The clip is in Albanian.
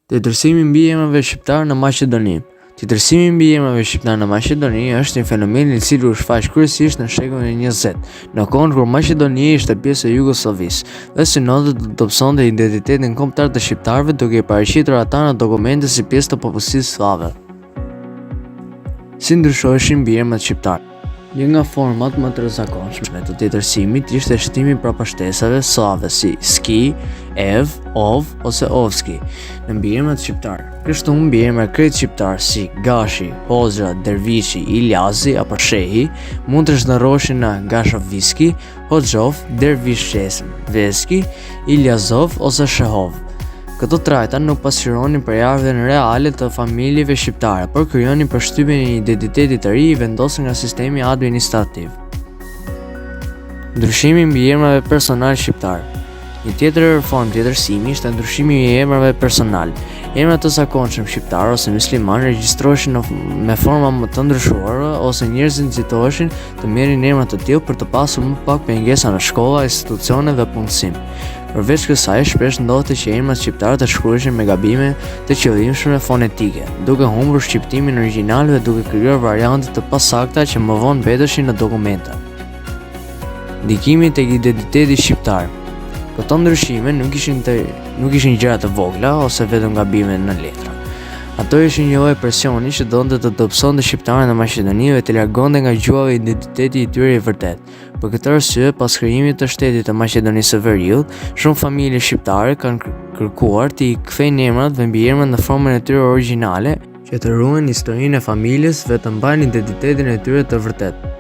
Tjetërsimi mbi emrave shqiptar në Maqedoni. Tjetërsimi mbi emrave shqiptar në Maqedoni është një fenomen i cili u shfaq kryesisht në shekullin e 20, në kohën kur Maqedonia ishte pjesë e Jugosllavisë dhe synodët do të dobësonte identitetin kombëtar të shqiptarëve duke i paraqitur ata në dokumente si pjesë të popullsisë slave. Si ndryshoheshin mbiemrat shqiptar? Një nga format më të rrezikshme të tjetërsimit ishte shtimi pra pashtesave slave si ski, ev, ov ose ovski në mbiemrat shqiptar. Kështu mbiemra krejt shqiptar si Gashi, Hozra, Dervishi, Iljazi apo Shehi mund të zhndërroheshin në Gashoviski, Hoxhov, Dervishveski, Iljazov ose Shehov. Këto trajta nuk pasqyronin përjarjen reale të familjeve shqiptare, por krijonin përshtypjen e një identiteti të ri i vendosur nga sistemi administrativ. Ndryshimi i mbiemrave personal shqiptar. Një tjetër formë tjetërsimi ishte ndryshimi i emrave personal. Emrat të zakonshëm shqiptar ose musliman regjistroheshin me forma më të ndryshuara ose njerëzit nxitoheshin të merrin emra të tillë për të pasur më pak pengesa në shkolla, institucione dhe punësim. Përveç kësaj, shpesh ndodhte që emrat shqiptar të shkruheshin me gabime të qëllimshme fonetike, duke humbur shqiptimin origjinal dhe duke krijuar variante të pasakta që më vonë mbeteshin në dokumenta. Ndikimi tek identiteti shqiptar. Këto ndryshime nuk ishin gjëra të vogla ose vetëm gabime në letra. Ato ishin një lloj presioni që donte të dobësonte shqiptarët në Maqedoni dhe të largonte nga gjuha dhe identiteti i tyre i vërtet. Për këtë arsye, pas krijimit të shtetit të Maqedonisë së Veriut, shumë familje shqiptare kanë kërkuar të i kthejnë emrat dhe mbiemrat në formën e tyre origjinale, që të ruajnë historinë e familjes dhe të mbajnë identitetin e tyre të vërtet.